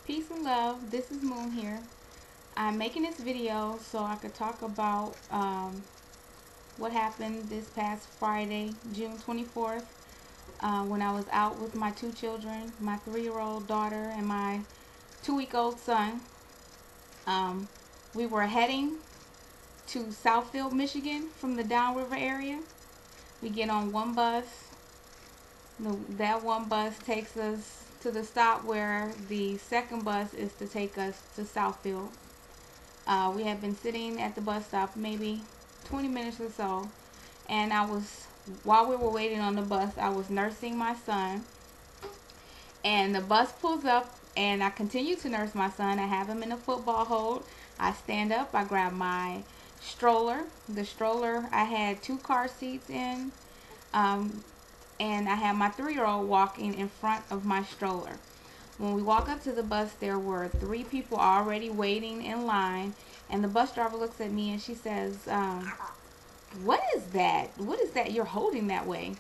Peace and love. This is Moon here. I'm making this video so I could talk about what happened this past Friday, June 24th, when I was out with my two children, my 3-year-old daughter and my 2-week-old son. We were heading to Southfield, Michigan from the Downriver area. We get on one bus. That one bus takes us to the stop where the second bus is to take us to Southfield. We had been sitting at the bus stop maybe 20 minutes or so, and while we were waiting on the bus, I was nursing my son, and the bus pulls up, and I continue to nurse my son. I have him in a football hold. I stand up, I grab my stroller. The stroller, I had 2 car seats in, and I had my 3-year-old walking in front of my stroller. When we walk up to the bus, there were 3 people already waiting in line, and the bus driver looks at me and she says, what is that? What is that you're holding that way?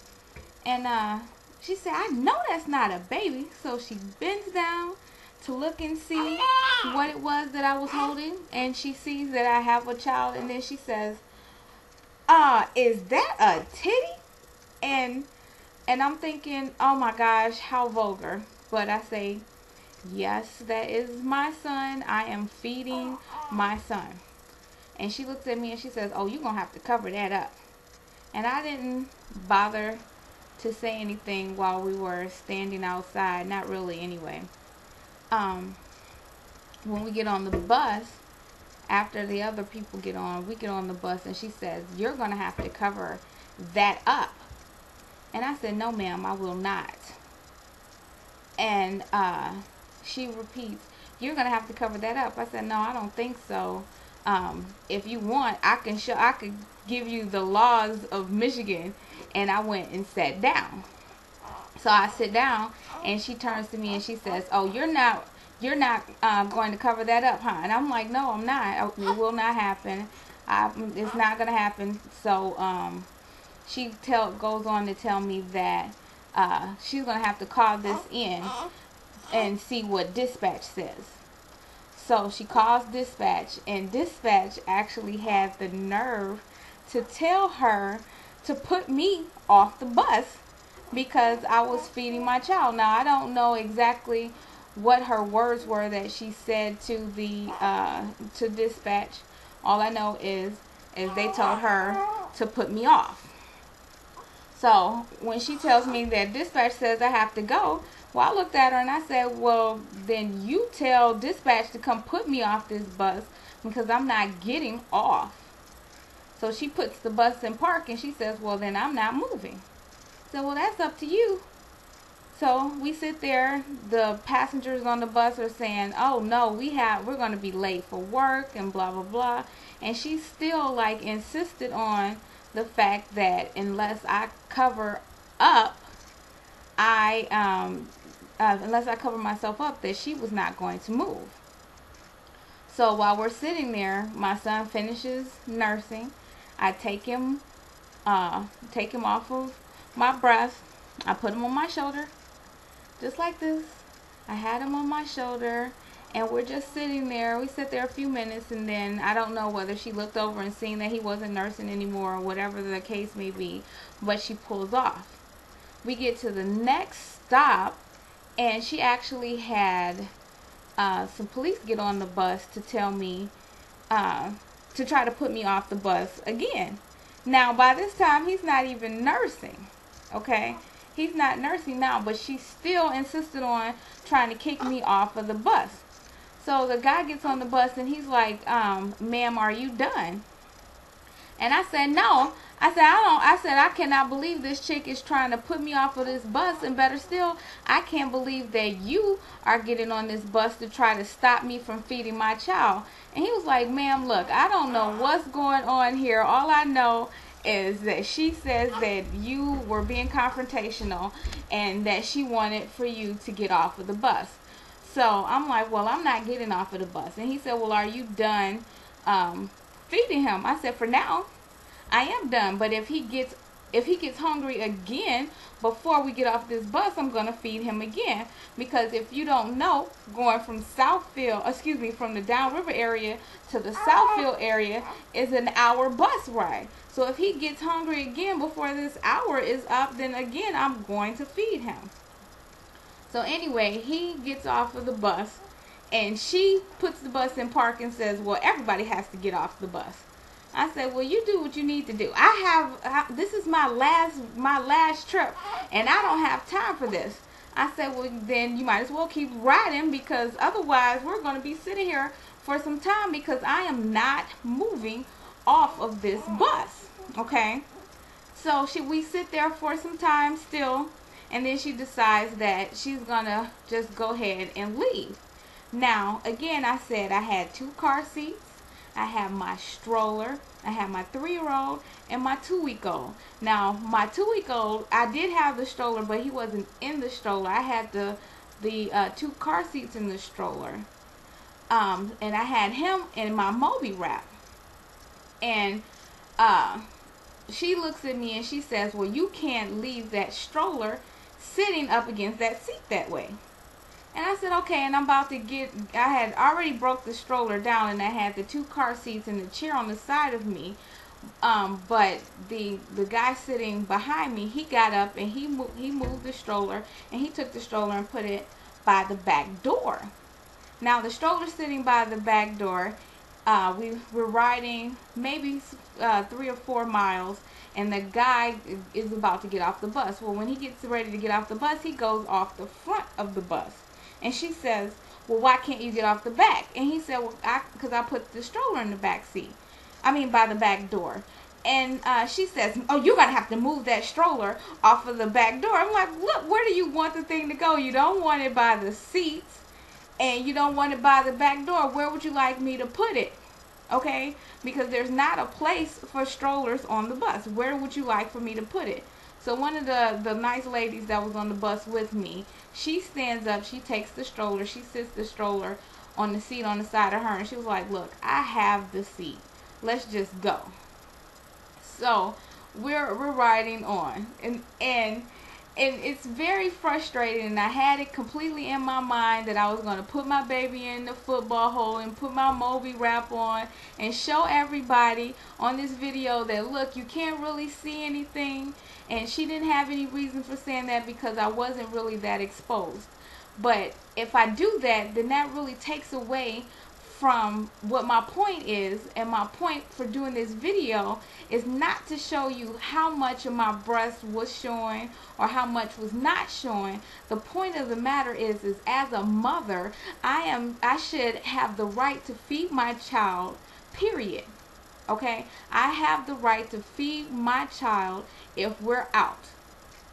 And she said, I know that's not a baby. So she bends down to look and see what it was that I was holding, and she sees that I have a child, and then she says, is that a titty? And I'm thinking, oh my gosh, how vulgar. But I say, yes, that is my son. I am feeding my son. And she looks at me and she says, oh, you're going to have to cover that up. And I didn't bother to say anything while we were standing outside. Not really anyway. When we get on the bus, after the other people get on, we get on the bus and she says, you're going to have to cover that up. And I said, no, ma'am, I will not. And she repeats, you're going to have to cover that up. I said, no, I don't think so. If you want, I could give you the laws of Michigan. And I went and sat down. So I sit down, and she turns to me and she says, oh, you're not going to cover that up, huh? And I'm like, no, I'm not. It will not happen. It's not going to happen. So she goes on to tell me that she's going to have to call this in and see what dispatch says. So she calls dispatch, and dispatch actually had the nerve to tell her to put me off the bus because I was feeding my child. Now, I don't know exactly what her words were that she said to the to dispatch. All I know is they told her to put me off. So when she tells me that dispatch says I have to go, well, I looked at her and I said, well, then you tell dispatch to come put me off this bus because I'm not getting off. So she puts the bus in park and she says, well, then I'm not moving. So, well, that's up to you. So we sit there. The passengers on the bus are saying, oh, no, we're going to be late for work and blah, blah, blah. And she still, like, insisted on the fact that unless I cover up, unless I cover myself up, that she was not going to move. So while we're sitting there, my son finishes nursing. I take him off of my breast. I put him on my shoulder, just like this. I had him on my shoulder, and we're just sitting there. We sit there a few minutes, and then I don't know whether she looked over and seen that he wasn't nursing anymore or whatever the case may be, but she pulls off. We get to the next stop, and she actually had some police get on the bus to tell me, to try to put me off the bus again. Now, by this time, he's not even nursing, okay? He's not nursing now, but she still insisted on trying to kick me off of the bus. So the guy gets on the bus, and he's like, ma'am, are you done? And I said, no. I said, I cannot believe this chick is trying to put me off of this bus, and better still, I can't believe that you are getting on this bus to try to stop me from feeding my child. And he was like, ma'am, look, I don't know what's going on here. All I know is that she says that you were being confrontational and that she wanted for you to get off of the bus. So I'm like, well, I'm not getting off of the bus. And he said, well, are you done feeding him? I said, for now, I am done. But if if he gets hungry again before we get off this bus, I'm going to feed him again. Because if you don't know, going from from the downriver area to the Southfield area is an hour bus ride. So if he gets hungry again before this hour is up, then again, I'm going to feed him. So anyway, he gets off of the bus, and she puts the bus in park and says, well, everybody has to get off the bus. I said, well, you do what you need to do. This is my last trip, and I don't have time for this. I said, well, then you might as well keep riding, because otherwise we're going to be sitting here for some time, because I am not moving off of this bus. Okay? So we sit there for some time still, and then she decides that she's going to just go ahead and leave. Now, again, I said I had 2 car seats. I had my stroller, I had my 3-year-old, and my 2-week-old. Now, my 2-week-old, I did have the stroller, but he wasn't in the stroller. I had the 2 car seats in the stroller. And I had him in my Moby wrap. And she looks at me and she says, well, you can't leave that stroller sitting up against that seat that way. And I said, okay, and I had already broke the stroller down, and I had the 2 car seats and the chair on the side of me. But the guy sitting behind me, he got up and he moved the stroller, and he took the stroller and put it by the back door. Now, the stroller sitting by the back door, we were riding maybe 3 or 4 miles, and the guy is about to get off the bus. Well, when he gets ready to get off the bus, he goes off the front of the bus. And she says, well, why can't you get off the back? And he said, well, because I put the stroller in the back seat. By the back door. And she says, oh, you're going to have to move that stroller off of the back door. I'm like, look, where do you want the thing to go? You don't want it by the seats, and you don't want it by the back door. Where would you like me to put it? Okay? Because there's not a place for strollers on the bus. Where would you like for me to put it? So one of the nice ladies that was on the bus with me, she stands up, she takes the stroller, she sits the stroller on the seat on the side of her, and she was like, look, I have the seat. Let's just go. So we're riding on, and it's very frustrating, and I had it completely in my mind that I was going to put my baby in the football hole and put my Moby wrap on and show everybody on this video that, look, you can't really see anything. And she didn't have any reason for saying that, because I wasn't really that exposed. But if I do that, then that really takes away from what my point is. And my point for doing this video is not to show you how much of my breast was showing or how much was not showing. The point of the matter is as a mother, I should have the right to feed my child, period. Okay, I have the right to feed my child if we're out.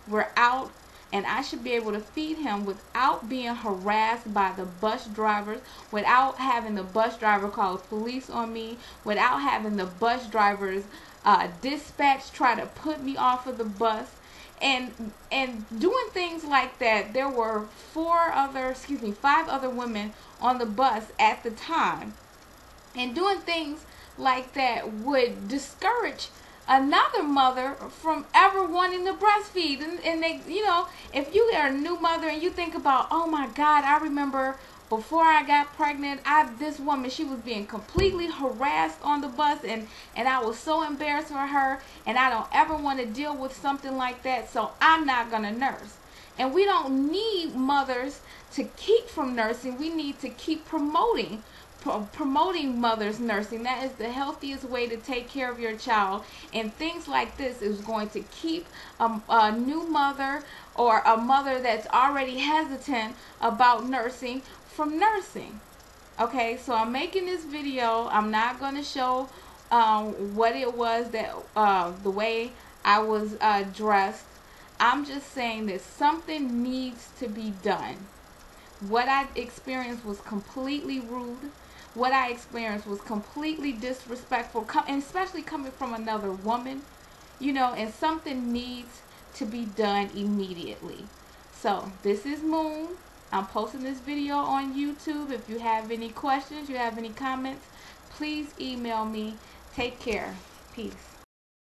We're out, and I should be able to feed him without being harassed by the bus drivers, without having the bus driver call the police on me, without having the bus drivers dispatch try to put me off of the bus. And doing things like that. There were 5 other women on the bus at the time, and doing things like that would discourage another mother from ever wanting to breastfeed. And they, if you are a new mother and you think about, oh my God, I remember before I got pregnant, this woman, she was being completely harassed on the bus, and I was so embarrassed for her, and I don't ever want to deal with something like that, so I'm not going to nurse. And we don't need mothers to keep from nursing. We need to keep promoting mothers nursing. That is the healthiest way to take care of your child, and things like this is going to keep a new mother or a mother that's already hesitant about nursing from nursing. Okay, so I'm making this video. I'm not going to show what it was that the way I was dressed. I'm just saying that something needs to be done. What I experienced was completely rude. What I experienced was completely disrespectful, and especially coming from another woman, and something needs to be done immediately. So this is Moon. I'm posting this video on YouTube. If you have any questions, you have any comments, please email me. Take care. Peace.